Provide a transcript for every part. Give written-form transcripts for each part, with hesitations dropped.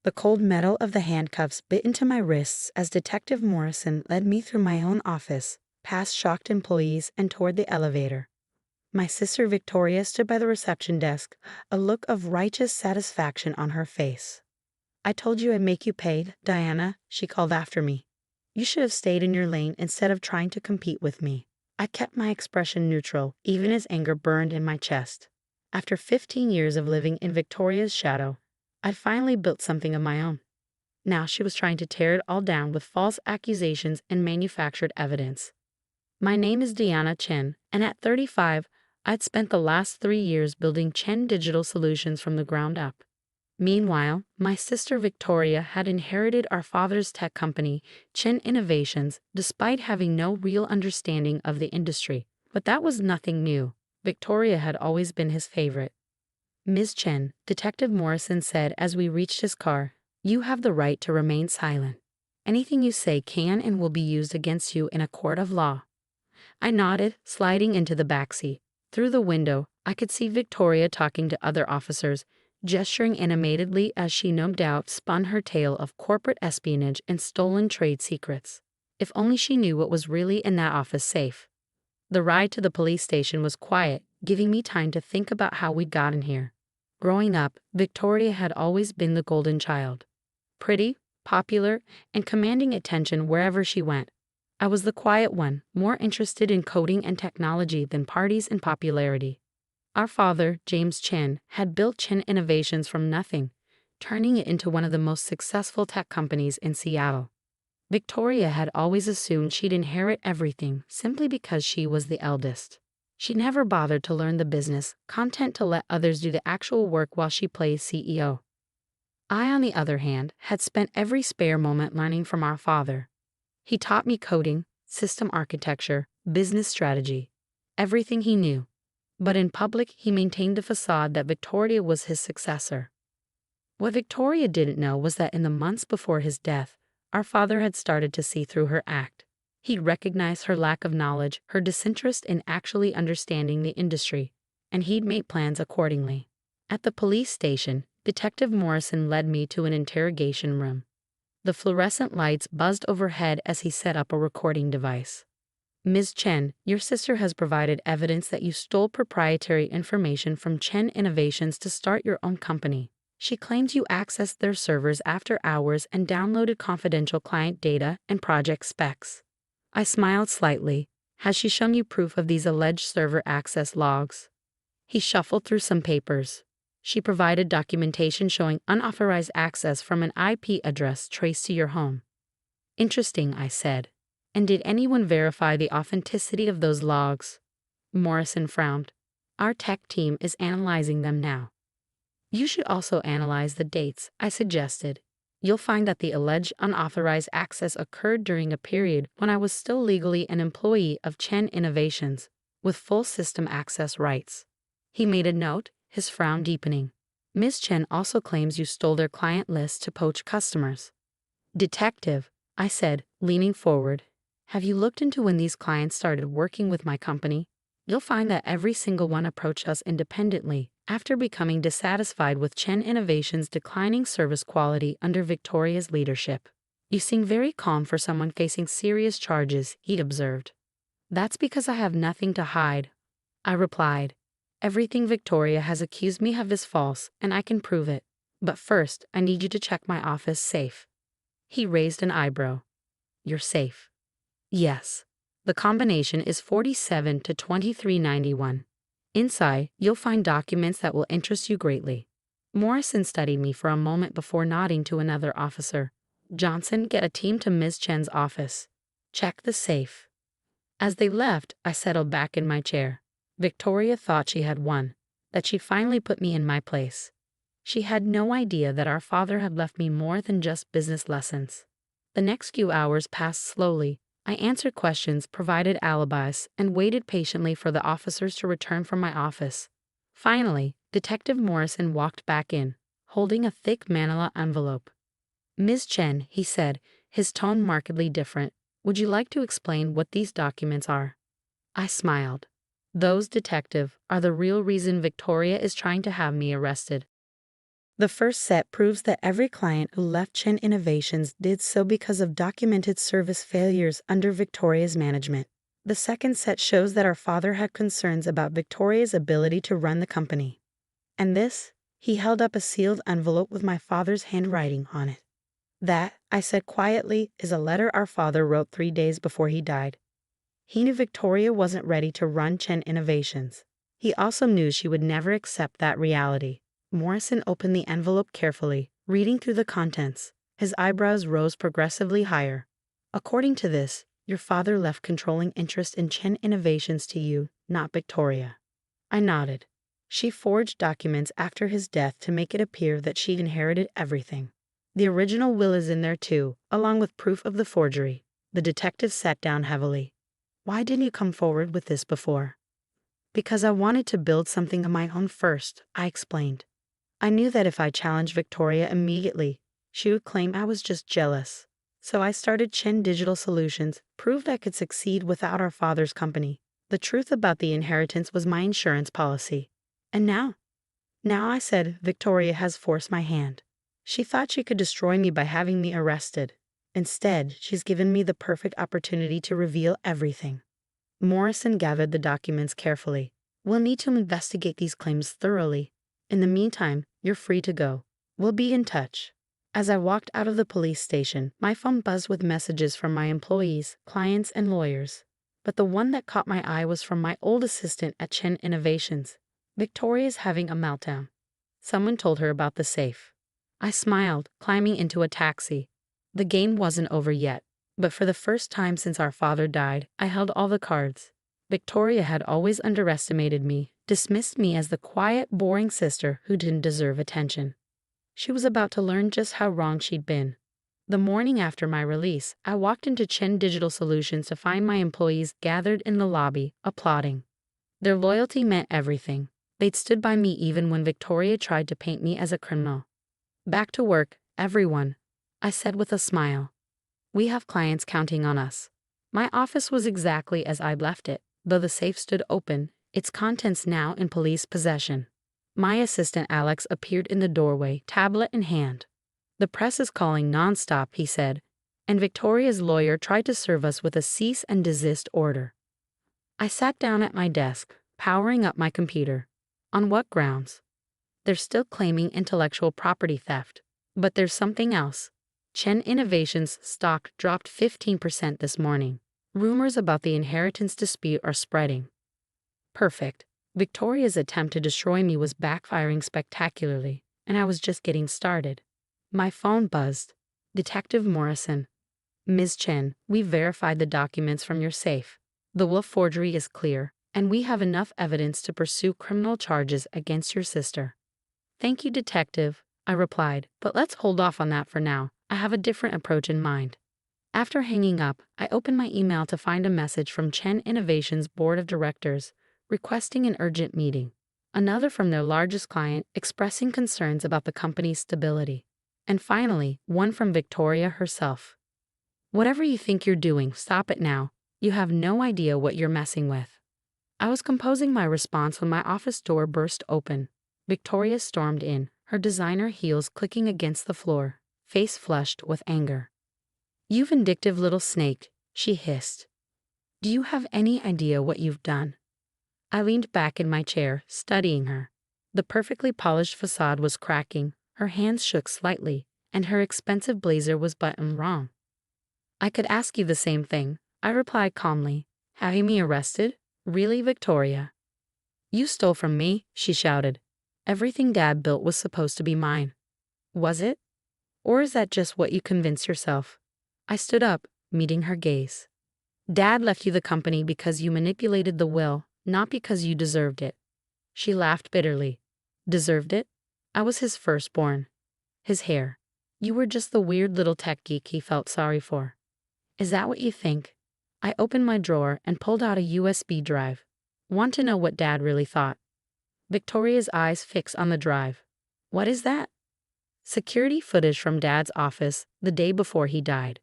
The cold metal of the handcuffs bit into my wrists as Detective Morrison led me through my own office, past shocked employees, and toward the elevator. My sister Victoria stood by the reception desk, a look of righteous satisfaction on her face. "I told you I'd make you pay, Diana," she called after me. "You should have stayed in your lane instead of trying to compete with me." I kept my expression neutral, even as anger burned in my chest. After 15 years of living in Victoria's shadow, I'd finally built something of my own. Now she was trying to tear it all down with false accusations and manufactured evidence. My name is Diana Chen, and at 35, I'd spent the last 3 years building Chen Digital Solutions from the ground up. Meanwhile, my sister Victoria had inherited our father's tech company, Chen Innovations, despite having no real understanding of the industry. But that was nothing new. Victoria had always been his favorite. "Ms. Chen," Detective Morrison said as we reached his car, "you have the right to remain silent. Anything you say can and will be used against you in a court of law." I nodded, sliding into the backseat. Through the window, I could see Victoria talking to other officers, gesturing animatedly as she no doubt spun her tale of corporate espionage and stolen trade secrets. If only she knew what was really in that office safe. The ride to the police station was quiet, giving me time to think about how we'd gotten here. Growing up, Victoria had always been the golden child. Pretty, popular, and commanding attention wherever she went. I was the quiet one, more interested in coding and technology than parties and popularity. Our father, James Chen, had built Chen Innovations from nothing, turning it into one of the most successful tech companies in Seattle. Victoria had always assumed she'd inherit everything simply because she was the eldest. She never bothered to learn the business, content to let others do the actual work while she played CEO. I, on the other hand, had spent every spare moment learning from our father. He taught me coding, system architecture, business strategy, everything he knew. But in public, he maintained the facade that Victoria was his successor. What Victoria didn't know was that in the months before his death, our father had started to see through her act. He'd recognized her lack of knowledge, her disinterest in actually understanding the industry, and he'd made plans accordingly. At the police station, Detective Morrison led me to an interrogation room. The fluorescent lights buzzed overhead as he set up a recording device. "Ms. Chen, your sister has provided evidence that you stole proprietary information from Chen Innovations to start your own company. She claims you accessed their servers after hours and downloaded confidential client data and project specs." I smiled slightly. "Has she shown you proof of these alleged server access logs?" He shuffled through some papers. "She provided documentation showing unauthorized access from an IP address traced to your home." "Interesting," I said. "And did anyone verify the authenticity of those logs?" Morrison frowned. "Our tech team is analyzing them now." "You should also analyze the dates," I suggested. "You'll find that the alleged unauthorized access occurred during a period when I was still legally an employee of Chen Innovations, with full system access rights." He made a note, his frown deepening. "Ms. Chen also claims you stole their client list to poach customers." "Detective," I said, leaning forward, "have you looked into when these clients started working with my company? You'll find that every single one approached us independently after becoming dissatisfied with Chen Innovations' declining service quality under Victoria's leadership." "You seem very calm for someone facing serious charges," he observed. "That's because I have nothing to hide," I replied. "Everything Victoria has accused me of is false, and I can prove it. But first, I need you to check my office safe." He raised an eyebrow. "Your safe?" "Yes. The combination is 47 to 2391. Inside, you'll find documents that will interest you greatly." Morrison studied me for a moment before nodding to another officer. "Johnson, get a team to Ms. Chen's office. Check the safe." As they left, I settled back in my chair. Victoria thought she had won, that she'd finally put me in my place. She had no idea that our father had left me more than just business lessons. The next few hours passed slowly. I answered questions, provided alibis, and waited patiently for the officers to return from my office. Finally, Detective Morrison walked back in, holding a thick manila envelope. "Ms. Chen," he said, his tone markedly different, "would you like to explain what these documents are?" I smiled. "Those, detective, are the real reason Victoria is trying to have me arrested." The first set proves that every client who left Chen Innovations did so because of documented service failures under Victoria's management. The second set shows that our father had concerns about Victoria's ability to run the company. And this? He held up a sealed envelope with my father's handwriting on it. That, I said quietly, is a letter our father wrote 3 days before he died. He knew Victoria wasn't ready to run Chen Innovations. He also knew she would never accept that reality. Morrison opened the envelope carefully, reading through the contents. His eyebrows rose progressively higher. According to this, your father left controlling interest in Chen Innovations to you, not Victoria. I nodded. She forged documents after his death to make it appear that she inherited everything. The original will is in there too, along with proof of the forgery. The detective sat down heavily. Why didn't you come forward with this before? Because I wanted to build something of my own first, I explained. I knew that if I challenged Victoria immediately, she would claim I was just jealous. So I started Chen Digital Solutions, proved I could succeed without our father's company. The truth about the inheritance was my insurance policy. And now? Now, I said, Victoria has forced my hand. She thought she could destroy me by having me arrested. Instead, she's given me the perfect opportunity to reveal everything. Morrison gathered the documents carefully. We'll need to investigate these claims thoroughly. In the meantime, you're free to go. We'll be in touch. As I walked out of the police station, my phone buzzed with messages from my employees, clients, and lawyers. But the one that caught my eye was from my old assistant at Chen Innovations. Victoria's having a meltdown. Someone told her about the safe. I smiled, climbing into a taxi. The game wasn't over yet, but for the first time since our father died, I held all the cards. Victoria had always underestimated me, dismissed me as the quiet, boring sister who didn't deserve attention. She was about to learn just how wrong she'd been. The morning after my release, I walked into Chen Digital Solutions to find my employees gathered in the lobby, applauding. Their loyalty meant everything. They'd stood by me even when Victoria tried to paint me as a criminal. Back to work, everyone, I said with a smile. We have clients counting on us. My office was exactly as I'd left it, though the safe stood open, its contents now in police possession. My assistant Alex appeared in the doorway, tablet in hand. The press is calling nonstop, he said, and Victoria's lawyer tried to serve us with a cease and desist order. I sat down at my desk, powering up my computer. On what grounds? They're still claiming intellectual property theft. But there's something else. Chen Innovations' stock dropped 15% this morning. Rumors about the inheritance dispute are spreading. Perfect. Victoria's attempt to destroy me was backfiring spectacularly, and I was just getting started. My phone buzzed. Detective Morrison. Ms. Chen, we verified the documents from your safe. The will forgery is clear, and we have enough evidence to pursue criminal charges against your sister. Thank you, Detective, I replied, but let's hold off on that for now. I have a different approach in mind. After hanging up, I opened my email to find a message from Chen Innovations' board of directors requesting an urgent meeting. Another from their largest client expressing concerns about the company's stability. And finally, one from Victoria herself. Whatever you think you're doing, stop it now. You have no idea what you're messing with. I was composing my response when my office door burst open. Victoria stormed in, her designer heels clicking against the floor, face flushed with anger. You vindictive little snake, she hissed. Do you have any idea what you've done? I leaned back in my chair, studying her. The perfectly polished facade was cracking, her hands shook slightly, and her expensive blazer was buttoned wrong. I could ask you the same thing, I replied calmly. Having me arrested? Really, Victoria? You stole from me, she shouted. Everything Dad built was supposed to be mine. Was it? Or is that just what you convince yourself? I stood up, meeting her gaze. Dad left you the company because you manipulated the will, not because you deserved it. She laughed bitterly. Deserved it? I was his firstborn. His heir. You were just the weird little tech geek he felt sorry for. Is that what you think? I opened my drawer and pulled out a USB drive. Want to know what Dad really thought? Victoria's eyes fixed on the drive. What is that? Security footage from Dad's office the day before he died,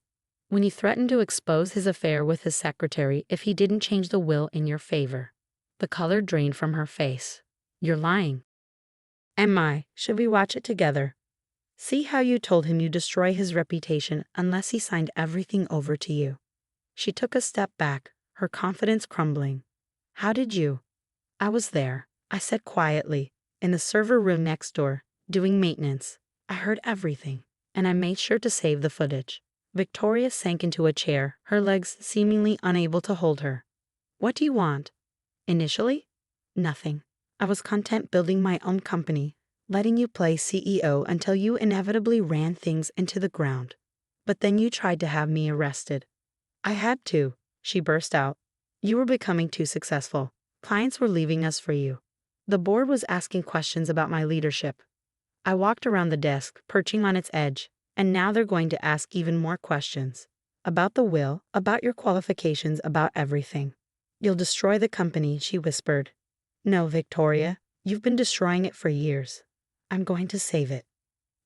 when he threatened to expose his affair with his secretary if he didn't change the will in your favor. The color drained from her face. You're lying. Am I? Should we watch it together? See how you told him you'd destroy his reputation unless he signed everything over to you. She took a step back, her confidence crumbling. How did you? I was there, I said quietly, in the server room next door, doing maintenance. I heard everything, and I made sure to save the footage. Victoria sank into a chair, her legs seemingly unable to hold her. What do you want? Initially? Nothing. I was content building my own company, letting you play CEO until you inevitably ran things into the ground. But then you tried to have me arrested. I had to, she burst out. You were becoming too successful. Clients were leaving us for you. The board was asking questions about my leadership. I walked around the desk, perching on its edge, and now they're going to ask even more questions. About the will, about your qualifications, about everything. You'll destroy the company, she whispered. No, Victoria, you've been destroying it for years. I'm going to save it.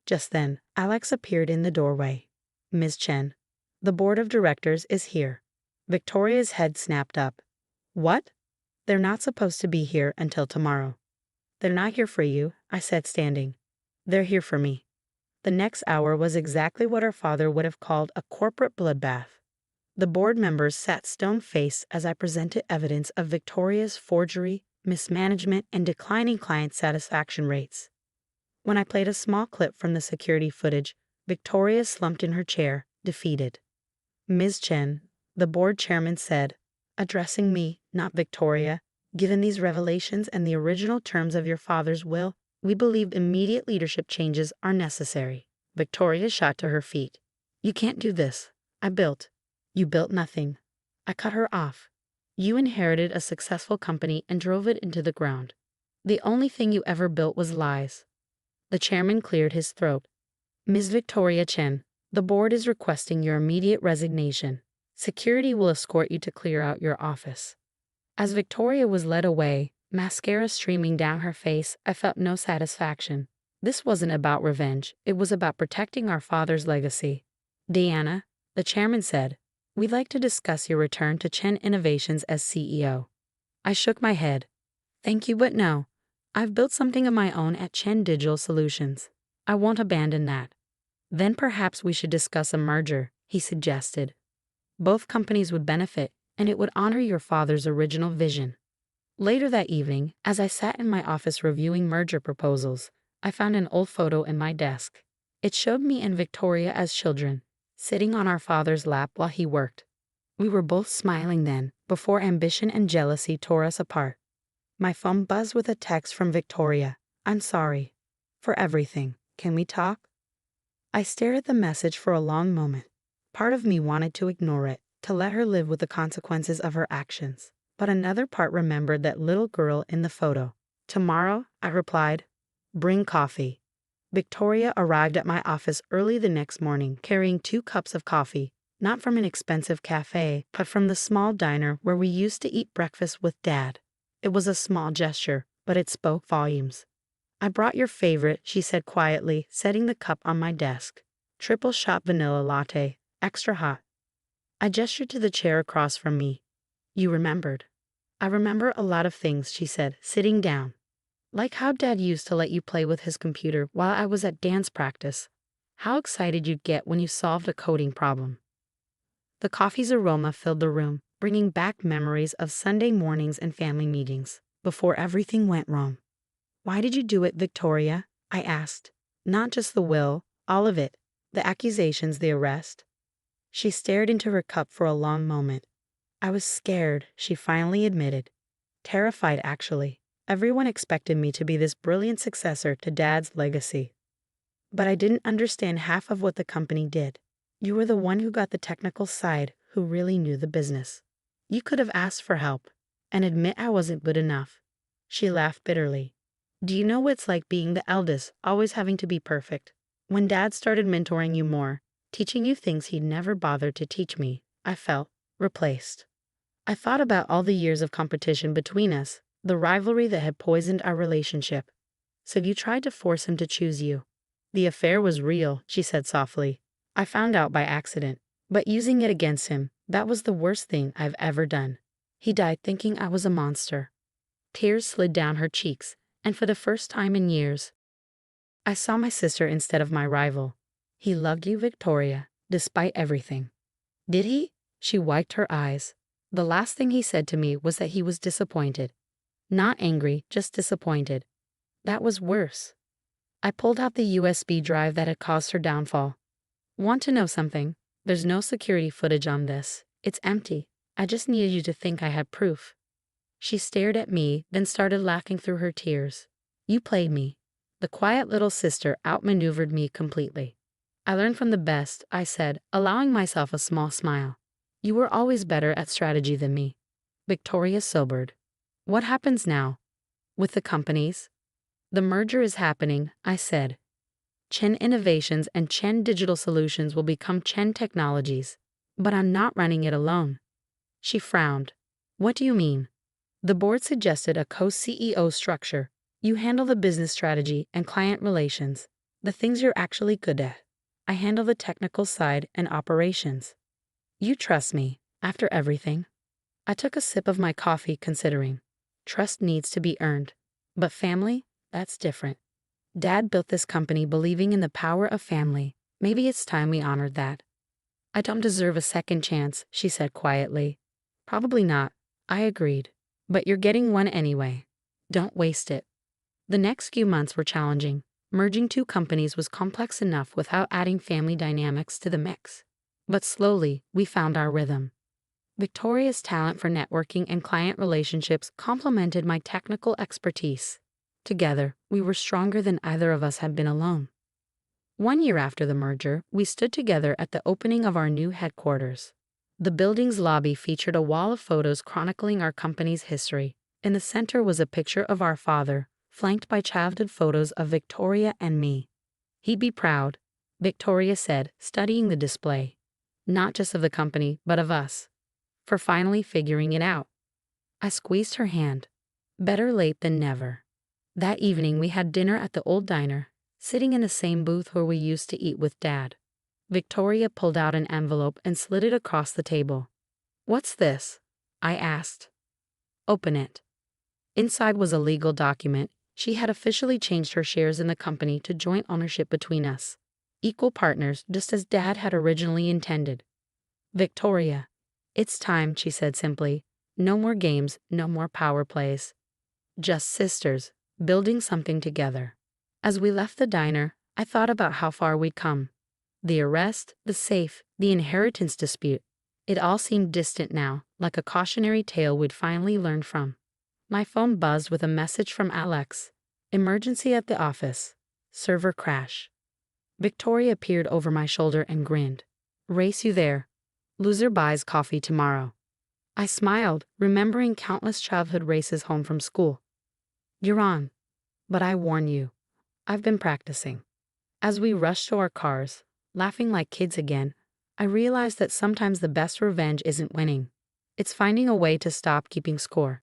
Just then, Alex appeared in the doorway. Ms. Chen, the board of directors is here. Victoria's head snapped up. What? They're not supposed to be here until tomorrow. They're not here for you, I said, standing. They're here for me. The next hour was exactly what our father would have called a corporate bloodbath. The board members sat stone-faced as I presented evidence of Victoria's forgery, mismanagement, and declining client satisfaction rates. When I played a small clip from the security footage, Victoria slumped in her chair, defeated. Ms. Chen, the board chairman said, addressing me, not Victoria, given these revelations and the original terms of your father's will, we believe immediate leadership changes are necessary. Victoria shot to her feet. You can't do this. I built. You built nothing. I cut her off. You inherited a successful company and drove it into the ground. The only thing you ever built was lies. The chairman cleared his throat. Ms. Victoria Chen, the board is requesting your immediate resignation. Security will escort you to clear out your office. As Victoria was led away, mascara streaming down her face, I felt no satisfaction. This wasn't about revenge, it was about protecting our father's legacy. Deanna, the chairman said, we'd like to discuss your return to Chen Innovations as CEO. I shook my head. Thank you, but no. I've built something of my own at Chen Digital Solutions. I won't abandon that. Then perhaps we should discuss a merger, he suggested. Both companies would benefit, and it would honor your father's original vision. Later that evening, as I sat in my office reviewing merger proposals, I found an old photo in my desk. It showed me and Victoria as children, sitting on our father's lap while he worked. We were both smiling then, before ambition and jealousy tore us apart. My phone buzzed with a text from Victoria. I'm sorry. For everything. Can we talk? I stared at the message for a long moment. Part of me wanted to ignore it, to let her live with the consequences of her actions. But another part remembered that little girl in the photo. Tomorrow, I replied. Bring coffee. Victoria arrived at my office early the next morning, carrying 2 cups of coffee, not from an expensive cafe, but from the small diner where we used to eat breakfast with Dad. It was a small gesture, but it spoke volumes. I brought your favorite, she said quietly, setting the cup on my desk. Triple shot vanilla latte, extra hot. I gestured to the chair across from me. You remembered. I remember a lot of things, she said, sitting down. Like how Dad used to let you play with his computer while I was at dance practice. How excited you'd get when you solved a coding problem. The coffee's aroma filled the room, bringing back memories of Sunday mornings and family meetings, before everything went wrong. Why did you do it, Victoria? I asked. Not just the will, all of it. The accusations, the arrest. She stared into her cup for a long moment. I was scared, she finally admitted. Terrified, actually. Everyone expected me to be this brilliant successor to Dad's legacy. But I didn't understand half of what the company did. You were the one who got the technical side, who really knew the business. You could have asked for help, and admit I wasn't good enough. She laughed bitterly. Do you know what it's like being the eldest, always having to be perfect? When Dad started mentoring you more, teaching you things he'd never bothered to teach me, I felt replaced. I thought about all the years of competition between us, the rivalry that had poisoned our relationship. So you tried to force him to choose you. The affair was real, she said softly. I found out by accident. But using it against him, that was the worst thing I've ever done. He died thinking I was a monster. Tears slid down her cheeks, and for the first time in years, I saw my sister instead of my rival. He loved you, Victoria, despite everything. Did he? She wiped her eyes. The last thing he said to me was that he was disappointed. Not angry, just disappointed. That was worse. I pulled out the USB drive that had caused her downfall. Want to know something? There's no security footage on this. It's empty. I just needed you to think I had proof. She stared at me, then started laughing through her tears. You played me. The quiet little sister outmaneuvered me completely. I learned from the best, I said, allowing myself a small smile. You were always better at strategy than me. Victoria sobered. What happens now? With the companies? The merger is happening, I said. Chen Innovations and Chen Digital Solutions will become Chen Technologies. But I'm not running it alone. She frowned. What do you mean? The board suggested a co-CEO structure. You handle the business strategy and client relations, the things you're actually good at. I handle the technical side and operations. You trust me, after everything? I took a sip of my coffee, considering. Trust needs to be earned. But family? That's different. Dad built this company believing in the power of family. Maybe it's time we honored that. I don't deserve a second chance, she said quietly. Probably not, I agreed. But you're getting one anyway. Don't waste it. The next few months were challenging. Merging two companies was complex enough without adding family dynamics to the mix. But slowly, we found our rhythm. Victoria's talent for networking and client relationships complemented my technical expertise. Together, we were stronger than either of us had been alone. 1 year after the merger, we stood together at the opening of our new headquarters. The building's lobby featured a wall of photos chronicling our company's history. In the center was a picture of our father, flanked by childhood photos of Victoria and me. He'd be proud, Victoria said, studying the display. Not just of the company, but of us. For finally figuring it out. I squeezed her hand. Better late than never. That evening we had dinner at the old diner, sitting in the same booth where we used to eat with Dad. Victoria pulled out an envelope and slid it across the table. What's this? I asked. Open it. Inside was a legal document. She had officially changed her shares in the company to joint ownership between us. Equal partners, just as Dad had originally intended. Victoria. It's time, she said simply. No more games, no more power plays. Just sisters, building something together. As we left the diner, I thought about how far we'd come. The arrest, the safe, the inheritance dispute. It all seemed distant now, like a cautionary tale we'd finally learned from. My phone buzzed with a message from Alex. Emergency at the office. Server crash. Victoria peered over my shoulder and grinned. Race you there. Loser buys coffee tomorrow. I smiled, remembering countless childhood races home from school. You're on. But I warn you, I've been practicing. As we rushed to our cars, laughing like kids again, I realized that sometimes the best revenge isn't winning. It's finding a way to stop keeping score.